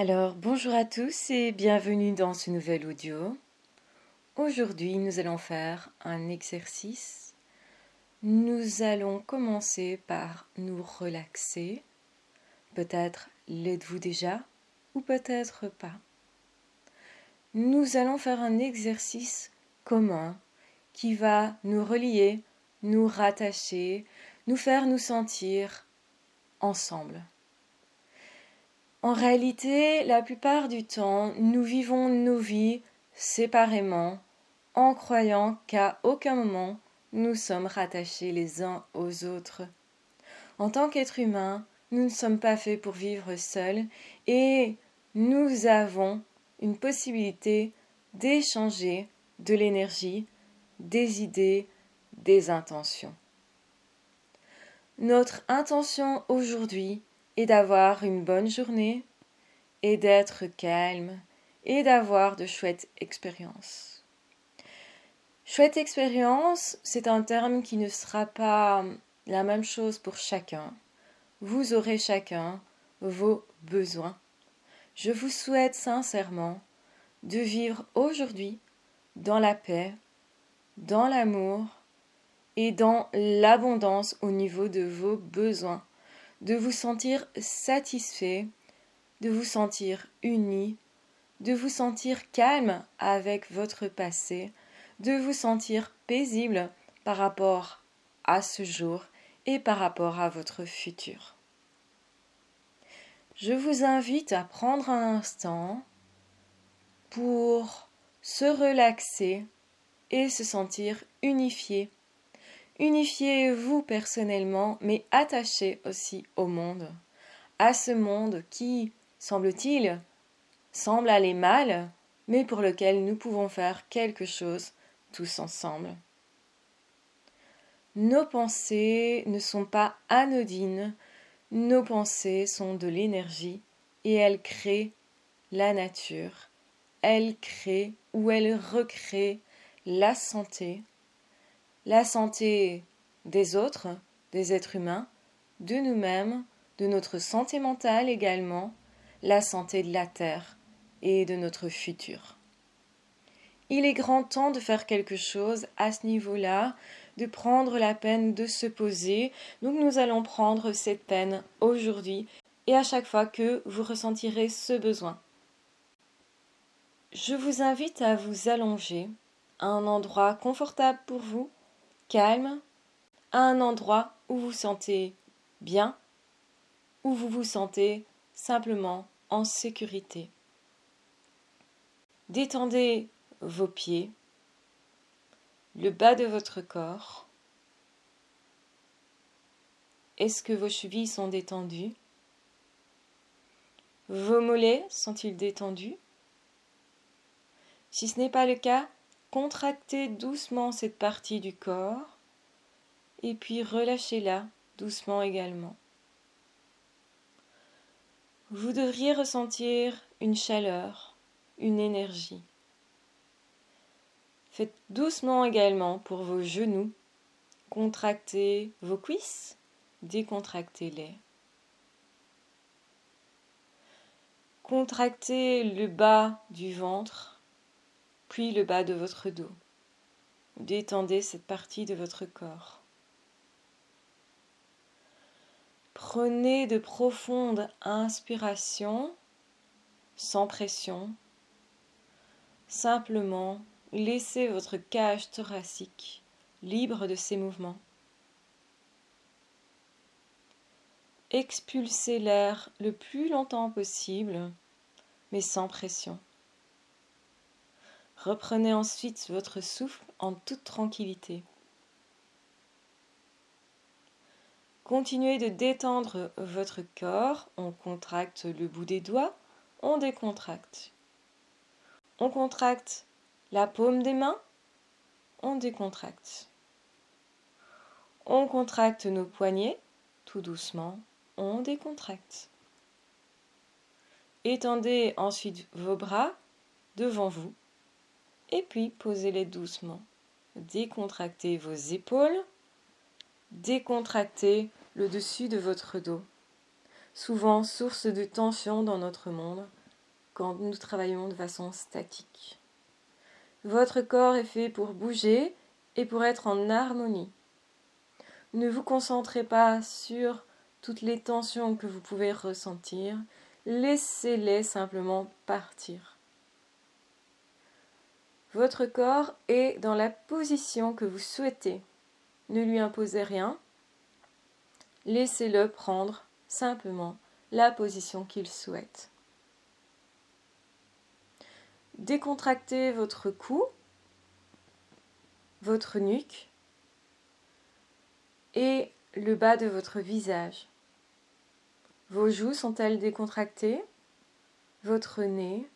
Alors, bonjour à tous et bienvenue dans ce nouvel audio. Aujourd'hui, nous allons faire un exercice. Nous allons commencer par nous relaxer. Peut-être l'êtes-vous déjà ou peut-être pas. Nous allons faire un exercice commun qui va nous relier, nous rattacher, nous faire nous sentir ensemble. En réalité, la plupart du temps, nous vivons nos vies séparément, en croyant qu'à aucun moment nous sommes rattachés les uns aux autres. En tant qu'êtres humains, nous ne sommes pas faits pour vivre seuls et nous avons une possibilité d'échanger de l'énergie, des idées, des intentions. Notre intention aujourd'hui est d'avoir une bonne journée et d'être calme et d'avoir de chouettes expériences. Chouette expérience, c'est un terme qui ne sera pas la même chose pour chacun. Vous aurez chacun vos besoins. Je vous souhaite sincèrement de vivre aujourd'hui dans la paix, dans l'amour et dans l'abondance au niveau de vos besoins, de vous sentir satisfait, de vous sentir uni, de vous sentir calme avec votre passé, de vous sentir paisible par rapport à ce jour et par rapport à votre futur. Je vous invite à prendre un instant pour se relaxer et se sentir unifié. Unifiez vous personnellement, mais attachez aussi au monde, à ce monde qui, semble-t-il, semble aller mal, mais pour lequel nous pouvons faire quelque chose tous ensemble. Nos pensées ne sont pas anodines, nos pensées sont de l'énergie et elles créent la nature, elles créent ou elles recréent la santé des autres, des êtres humains, de nous-mêmes, de notre santé mentale également, la santé de la terre et de notre futur. Il est grand temps de faire quelque chose à ce niveau-là, de prendre la peine de se poser. Donc nous allons prendre cette peine aujourd'hui et à chaque fois que vous ressentirez ce besoin. Je vous invite à vous allonger à un endroit confortable pour vous, calme, à un endroit où vous vous sentez bien, où vous vous sentez simplement en sécurité. Détendez vos pieds, le bas de votre corps. Est-ce que vos chevilles sont détendues? Vos mollets sont-ils détendus? Si ce n'est pas le cas, contractez doucement cette partie du corps et puis relâchez-la doucement également. Vous devriez ressentir une chaleur, une énergie. Faites doucement également pour vos genoux. Contractez vos cuisses, décontractez-les. Contractez le bas du ventre, puis le bas de votre dos. Détendez cette partie de votre corps. Prenez de profondes inspirations, sans pression. Simplement, laissez votre cage thoracique libre de ses mouvements. Expulsez l'air le plus longtemps possible, mais sans pression. Reprenez ensuite votre souffle en toute tranquillité. Continuez de détendre votre corps. On contracte le bout des doigts, on décontracte. On contracte la paume des mains, on décontracte. On contracte nos poignets, tout doucement, on décontracte. Étendez ensuite vos bras devant vous et puis posez-les doucement. Décontractez vos épaules, décontractez le dessus de votre dos, souvent source de tension dans notre monde, quand nous travaillons de façon statique. Votre corps est fait pour bouger et pour être en harmonie. Ne vous concentrez pas sur toutes les tensions que vous pouvez ressentir, laissez-les simplement partir. Votre corps est dans la position que vous souhaitez. Ne lui imposez rien, laissez-le prendre simplement la position qu'il souhaite. Décontractez votre cou, votre nuque et le bas de votre visage. Vos joues sont-elles décontractées? Votre nez?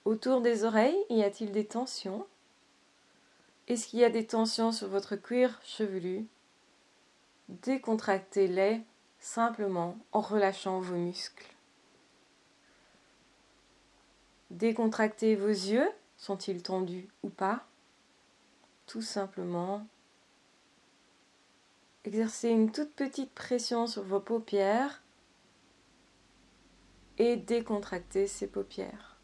Autour des oreilles, y a-t-il des tensions? Est-ce qu'il y a des tensions sur votre cuir chevelu? Décontractez-les simplement en relâchant vos muscles. Décontractez vos yeux, sont-ils tendus ou pas? Tout simplement, exercez une toute petite pression sur vos paupières et décontractez ces paupières.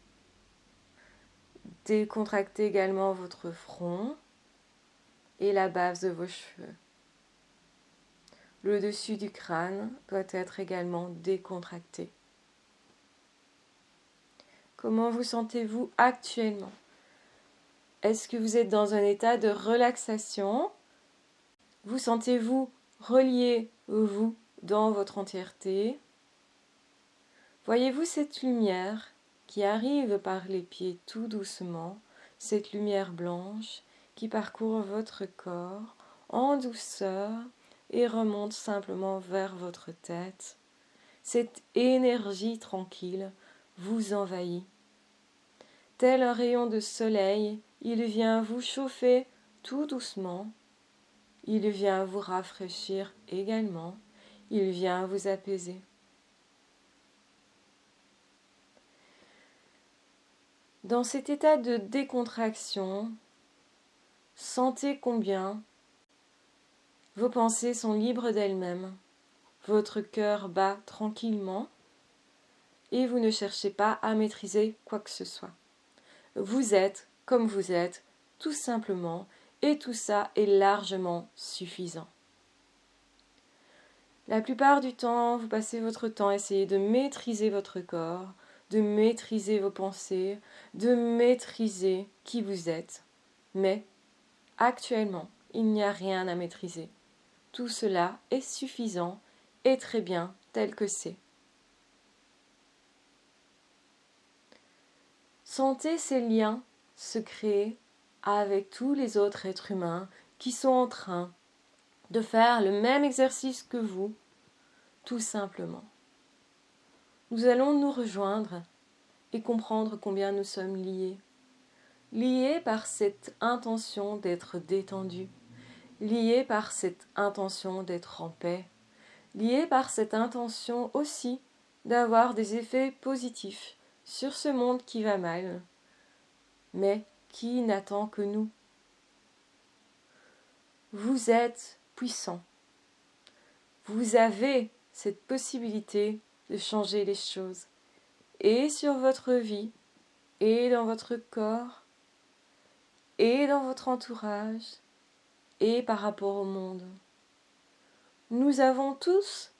Décontractez également votre front et la base de vos cheveux. Le dessus du crâne doit être également décontracté. Comment vous sentez-vous actuellement? Est-ce que vous êtes dans un état de relaxation? Vous sentez-vous relié vous dans votre entièreté? Voyez-vous cette lumière qui arrive par les pieds tout doucement, cette lumière blanche qui parcourt votre corps en douceur et remonte simplement vers votre tête? Cette énergie tranquille vous envahit. Tel un rayon de soleil, il vient vous chauffer tout doucement. Il vient vous rafraîchir également. Il vient vous apaiser. Dans cet état de décontraction, sentez combien vos pensées sont libres d'elles-mêmes. Votre cœur bat tranquillement et vous ne cherchez pas à maîtriser quoi que ce soit. Vous êtes comme vous êtes, tout simplement, et tout ça est largement suffisant. La plupart du temps, vous passez votre temps à essayer de maîtriser votre corps, de maîtriser vos pensées, de maîtriser qui vous êtes. Mais, actuellement, il n'y a rien à maîtriser. Tout cela est suffisant et très bien tel que c'est. Sentez ces liens se créer avec tous les autres êtres humains qui sont en train de faire le même exercice que vous, tout simplement. Nous allons nous rejoindre et comprendre combien nous sommes liés. Liés par cette intention d'être détendus, liés par cette intention d'être en paix, liés par cette intention aussi d'avoir des effets positifs sur ce monde qui va mal, mais qui n'attend que nous. Vous êtes puissant. Vous avez cette possibilité de changer les choses, et sur votre vie, et dans votre corps, et dans votre entourage, et par rapport au monde. Nous avons tous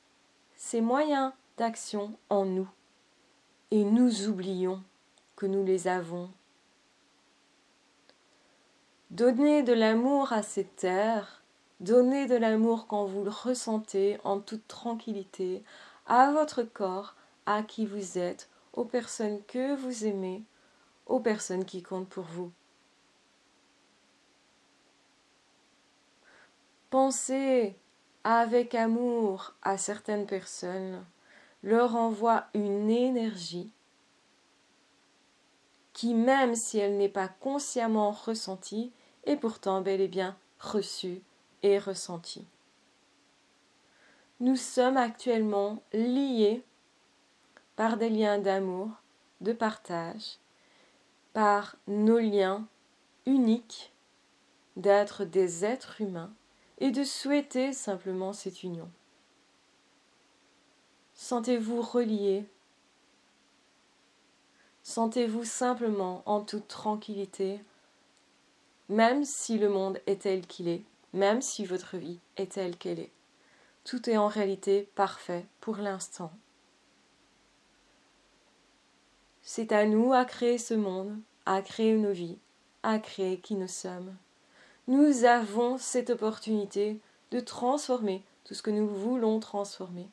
ces moyens d'action en nous, et nous oublions que nous les avons. Donnez de l'amour à cette terre, donnez de l'amour quand vous le ressentez en toute tranquillité, à votre corps, à qui vous êtes, aux personnes que vous aimez, aux personnes qui comptent pour vous. Pensez avec amour à certaines personnes, leur envoie une énergie qui, même si elle n'est pas consciemment ressentie, est pourtant bel et bien reçue et ressentie. Nous sommes actuellement liés par des liens d'amour, de partage, par nos liens uniques d'être des êtres humains et de souhaiter simplement cette union. Sentez-vous reliés, Sentez-vous simplement en toute tranquillité, même si le monde est tel qu'il est, même si votre vie est telle qu'elle est. Tout est en réalité parfait pour l'instant. C'est à nous à créer ce monde, à créer nos vies, à créer qui nous sommes. Nous avons cette opportunité de transformer tout ce que nous voulons transformer.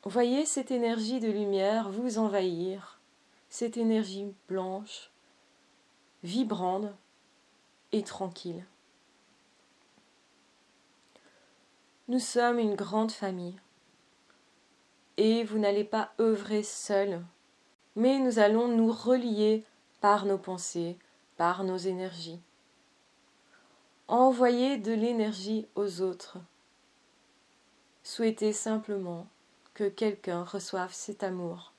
Voyez cette énergie de lumière vous envahir, cette énergie blanche, vibrante et tranquille. Nous sommes une grande famille et vous n'allez pas œuvrer seul, mais nous allons nous relier par nos pensées, par nos énergies. Envoyez de l'énergie aux autres. Souhaitez simplement que quelqu'un reçoive cet amour.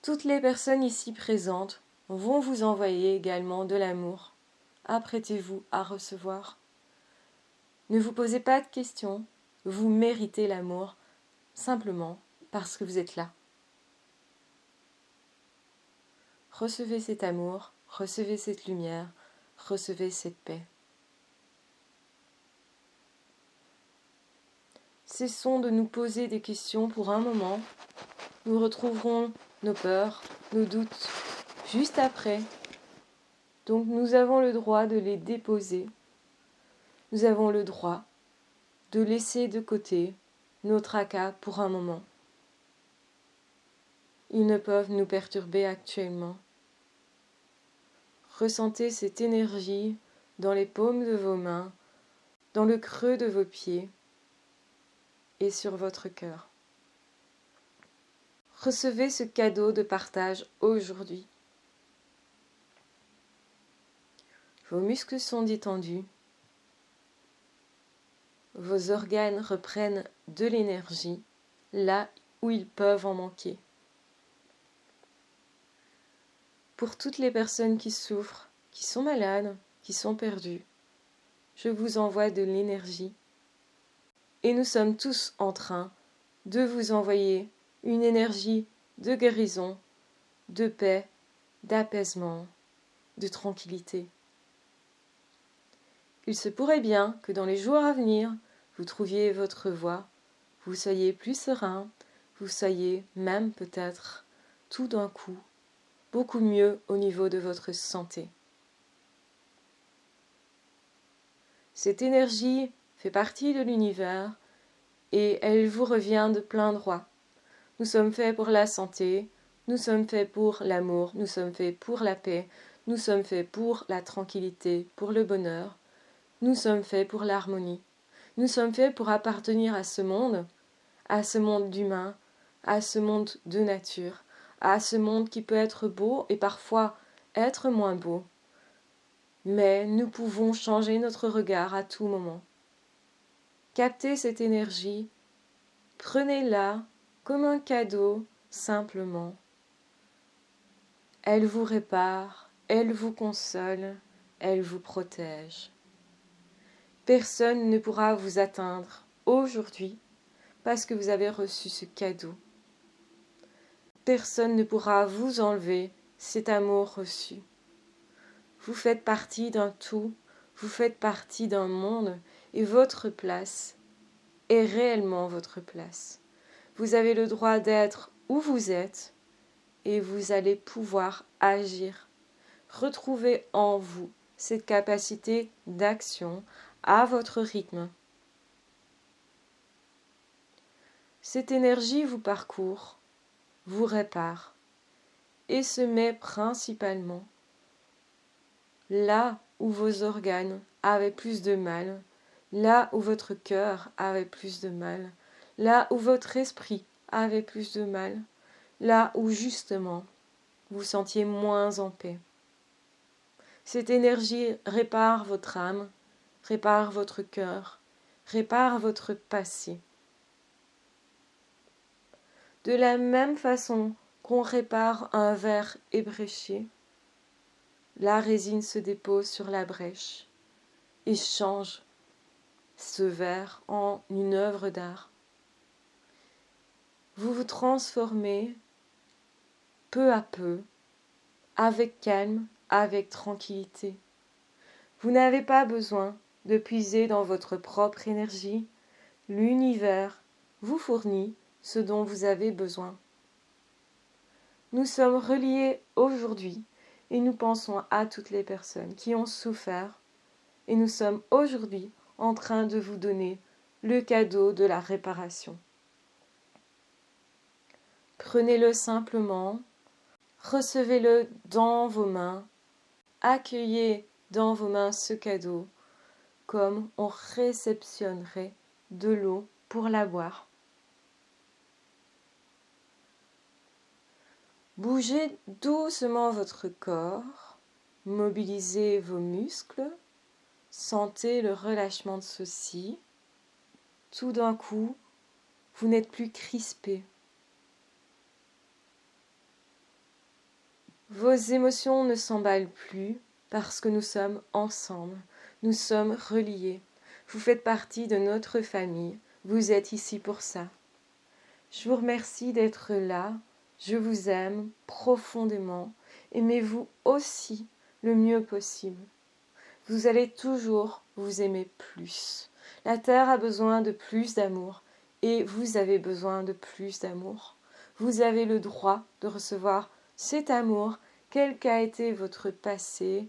Toutes les personnes ici présentes vont vous envoyer également de l'amour. Apprêtez-vous à recevoir. Ne vous posez pas de questions, vous méritez l'amour simplement parce que vous êtes là. Recevez cet amour, recevez cette lumière, recevez cette paix. Cessons de nous poser des questions pour un moment. Nous retrouverons nos peurs, nos doutes, juste après. Donc nous avons le droit de les déposer. Nous avons le droit de laisser de côté nos tracas pour un moment. Ils ne peuvent nous perturber actuellement. Ressentez cette énergie dans les paumes de vos mains, dans le creux de vos pieds et sur votre cœur. Recevez ce cadeau de partage aujourd'hui. Vos muscles sont détendus. Vos organes reprennent de l'énergie là où ils peuvent en manquer. Pour toutes les personnes qui souffrent, qui sont malades, qui sont perdues, je vous envoie de l'énergie. Et nous sommes tous en train de vous envoyer une énergie de guérison, de paix, d'apaisement, de tranquillité. Il se pourrait bien que dans les jours à venir, vous trouviez votre voie, vous soyez plus serein, vous soyez même peut-être tout d'un coup beaucoup mieux au niveau de votre santé. Cette énergie fait partie de l'univers et elle vous revient de plein droit. Nous sommes faits pour la santé, nous sommes faits pour l'amour, nous sommes faits pour la paix, nous sommes faits pour la tranquillité, pour le bonheur, nous sommes faits pour l'harmonie. Nous sommes faits pour appartenir à ce monde d'humain, à ce monde de nature, à ce monde qui peut être beau et parfois être moins beau. Mais nous pouvons changer notre regard à tout moment. Captez cette énergie, prenez-la comme un cadeau simplement. Elle vous répare, elle vous console, elle vous protège. Personne ne pourra vous atteindre aujourd'hui parce que vous avez reçu ce cadeau. Personne ne pourra vous enlever cet amour reçu. Vous faites partie d'un tout, vous faites partie d'un monde et votre place est réellement votre place. Vous avez le droit d'être où vous êtes et vous allez pouvoir agir. Retrouvez en vous cette capacité d'action à votre rythme. Cette énergie vous parcourt, vous répare et se met principalement là où vos organes avaient plus de mal, là où votre cœur avait plus de mal, là où votre esprit avait plus de mal, là où justement vous sentiez moins en paix. Cette énergie répare votre âme, répare votre cœur, répare votre passé. De la même façon qu'on répare un verre ébréché, la résine se dépose sur la brèche et change ce verre en une œuvre d'art. vous vous transformez peu à peu, avec calme, avec tranquillité. Vous n'avez pas besoin de puiser dans votre propre énergie. L'univers vous fournit ce dont vous avez besoin. Nous sommes reliés aujourd'hui et nous pensons à toutes les personnes qui ont souffert et nous sommes aujourd'hui en train de vous donner le cadeau de la réparation. Prenez-le simplement, recevez-le dans vos mains, accueillez dans vos mains ce cadeau comme on réceptionnerait de l'eau pour la boire. Bougez doucement votre corps, mobilisez vos muscles, sentez le relâchement de ceux-ci. Tout d'un coup, vous n'êtes plus crispé. Vos émotions ne s'emballent plus parce que nous sommes ensemble, nous sommes reliés. Vous faites partie de notre famille, vous êtes ici pour ça. Je vous remercie d'être là, je vous aime profondément, aimez-vous aussi le mieux possible. Vous allez toujours vous aimer plus. La Terre a besoin de plus d'amour et vous avez besoin de plus d'amour. Vous avez le droit de recevoir cet amour, quel qu'a été votre passé,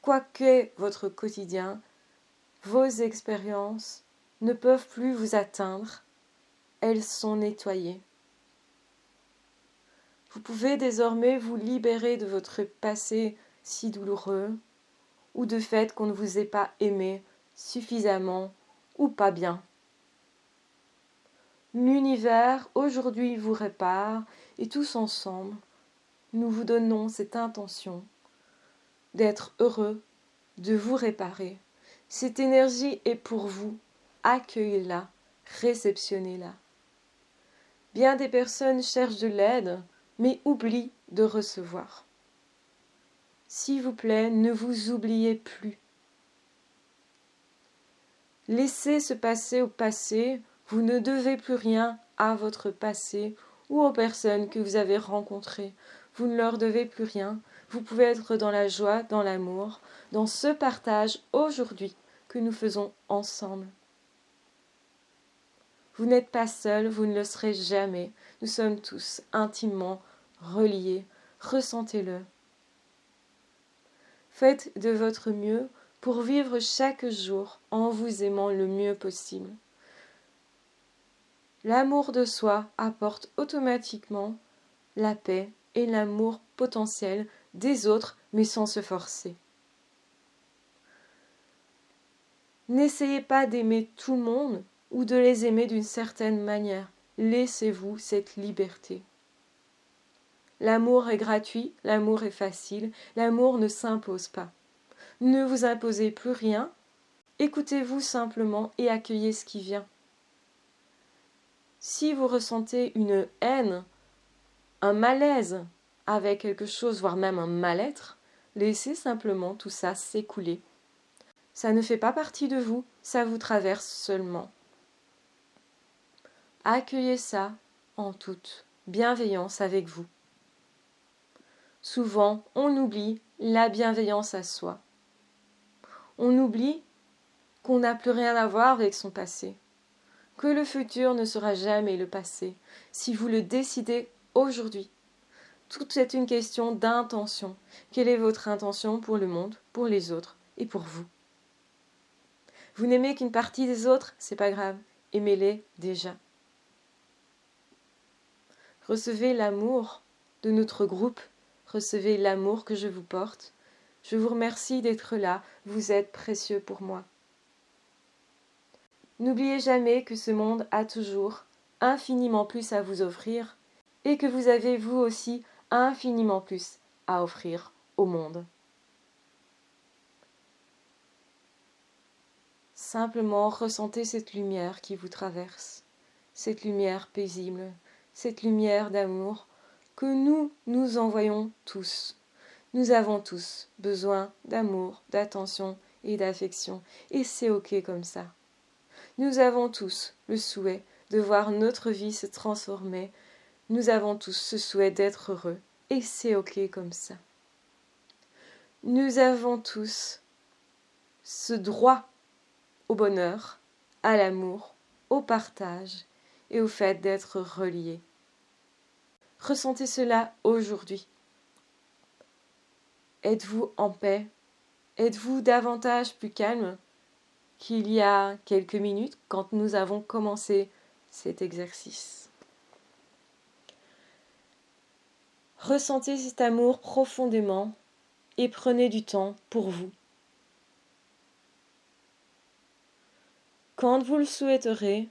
quoi qu'est votre quotidien, vos expériences ne peuvent plus vous atteindre, elles sont nettoyées. Vous pouvez désormais vous libérer de votre passé si douloureux, ou de fait qu'on ne vous ait pas aimé suffisamment ou pas bien. L'univers aujourd'hui vous répare et tous ensemble, nous vous donnons cette intention d'être heureux, de vous réparer. Cette énergie est pour vous, accueillez-la, réceptionnez-la. Bien des personnes cherchent de l'aide, mais oublient de recevoir. S'il vous plaît, ne vous oubliez plus. Laissez ce passé au passé, vous ne devez plus rien à votre passé ou aux personnes que vous avez rencontrées. Vous ne leur devez plus rien. Vous pouvez être dans la joie, dans l'amour, dans ce partage aujourd'hui que nous faisons ensemble. Vous n'êtes pas seul, vous ne le serez jamais. Nous sommes tous intimement reliés. Ressentez-le. Faites de votre mieux pour vivre chaque jour en vous aimant le mieux possible. L'amour de soi apporte automatiquement la paix et l'amour potentiel des autres, mais sans se forcer. N'essayez pas d'aimer tout le monde ou de les aimer d'une certaine manière. Laissez-vous cette liberté. L'amour est gratuit, l'amour est facile, l'amour ne s'impose pas. Ne vous imposez plus rien, écoutez-vous simplement et accueillez ce qui vient. Si vous ressentez une haine, un malaise avec quelque chose, voire même un mal-être, laissez simplement tout ça s'écouler. Ça ne fait pas partie de vous, ça vous traverse seulement. Accueillez ça en toute bienveillance avec vous. Souvent, on oublie la bienveillance à soi. On oublie qu'on n'a plus rien à voir avec son passé, que le futur ne sera jamais le passé, si vous le décidez aujourd'hui. Tout est une question d'intention. Quelle est votre intention pour le monde, pour les autres et pour vous? Vous n'aimez qu'une partie des autres, c'est pas grave, aimez-les déjà. Recevez l'amour de notre groupe, recevez l'amour que je vous porte. Je vous remercie d'être là, vous êtes précieux pour moi. N'oubliez jamais que ce monde a toujours infiniment plus à vous offrir et que vous avez vous aussi infiniment plus à offrir au monde. Simplement ressentez cette lumière qui vous traverse, cette lumière paisible, cette lumière d'amour que nous envoyons tous. Nous avons tous besoin d'amour, d'attention et d'affection, et c'est ok comme ça. Nous avons tous le souhait de voir notre vie se transformer. Nous avons tous ce souhait d'être heureux et c'est ok comme ça. Nous avons tous ce droit au bonheur, à l'amour, au partage et au fait d'être reliés. Ressentez cela aujourd'hui. Êtes-vous en paix? Êtes-vous davantage plus calme qu'il y a quelques minutes quand nous avons commencé cet exercice? Ressentez cet amour profondément et prenez du temps pour vous. Quand vous le souhaiterez,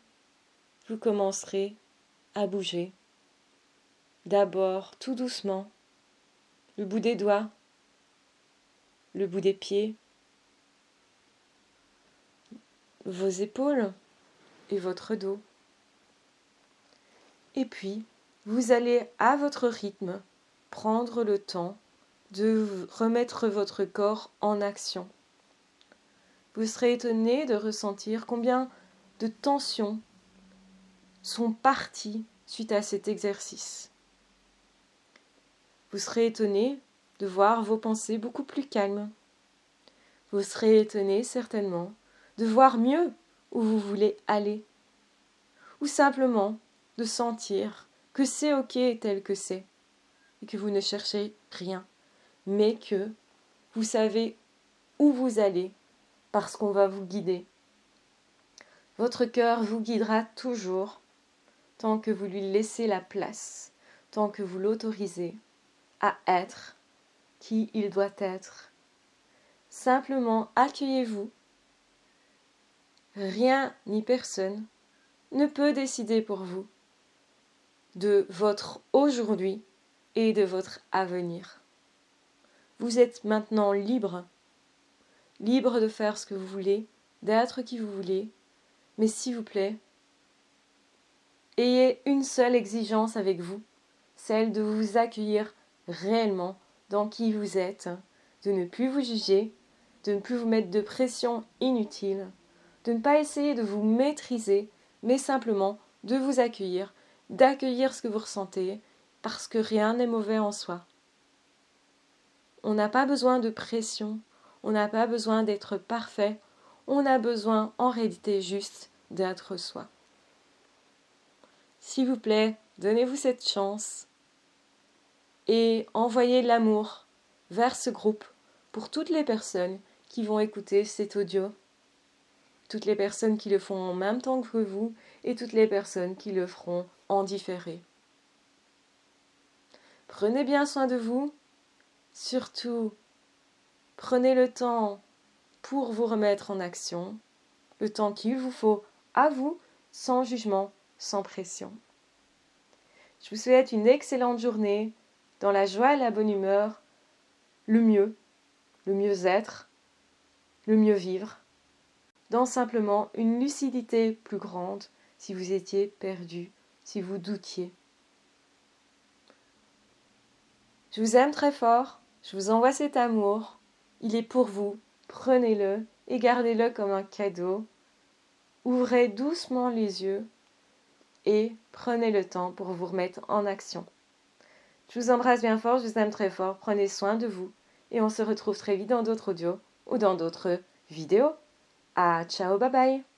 vous commencerez à bouger. D'abord tout doucement, le bout des doigts, le bout des pieds, vos épaules et votre dos. Et puis, vous allez à votre rythme prendre le temps de remettre votre corps en action. Vous serez étonné de ressentir combien de tensions sont parties suite à cet exercice. Vous serez étonné de voir vos pensées beaucoup plus calmes. Vous serez étonné certainement de voir mieux où vous voulez aller. Ou simplement de sentir que c'est ok tel que c'est et que vous ne cherchez rien, mais que vous savez où vous allez parce qu'on va vous guider. Votre cœur vous guidera toujours tant que vous lui laissez la place, tant que vous l'autorisez à être qui il doit être. Simplement accueillez-vous. Rien ni personne ne peut décider pour vous de votre aujourd'hui et de votre avenir. Vous êtes maintenant libre, libre de faire ce que vous voulez, d'être qui vous voulez, mais s'il vous plaît, ayez une seule exigence avec vous, celle de vous accueillir réellement dans qui vous êtes, de ne plus vous juger, de ne plus vous mettre de pression inutile, de ne pas essayer de vous maîtriser, mais simplement de vous accueillir, d'accueillir ce que vous ressentez, parce que rien n'est mauvais en soi. On n'a pas besoin de pression, on n'a pas besoin d'être parfait, on a besoin en réalité juste d'être soi. S'il vous plaît, donnez-vous cette chance et envoyez de l'amour vers ce groupe pour toutes les personnes qui vont écouter cet audio, toutes les personnes qui le font en même temps que vous et toutes les personnes qui le feront en différé. Prenez bien soin de vous, surtout prenez le temps pour vous remettre en action, le temps qu'il vous faut à vous, sans jugement, sans pression. Je vous souhaite une excellente journée, dans la joie et la bonne humeur, le mieux-être, le mieux vivre, dans simplement une lucidité plus grande si vous étiez perdu, si vous doutiez. Je vous aime très fort, je vous envoie cet amour, il est pour vous, prenez-le et gardez-le comme un cadeau. Ouvrez doucement les yeux et prenez le temps pour vous remettre en action. Je vous embrasse bien fort, je vous aime très fort, prenez soin de vous et on se retrouve très vite dans d'autres audios ou dans d'autres vidéos. Ah, ciao, bye bye!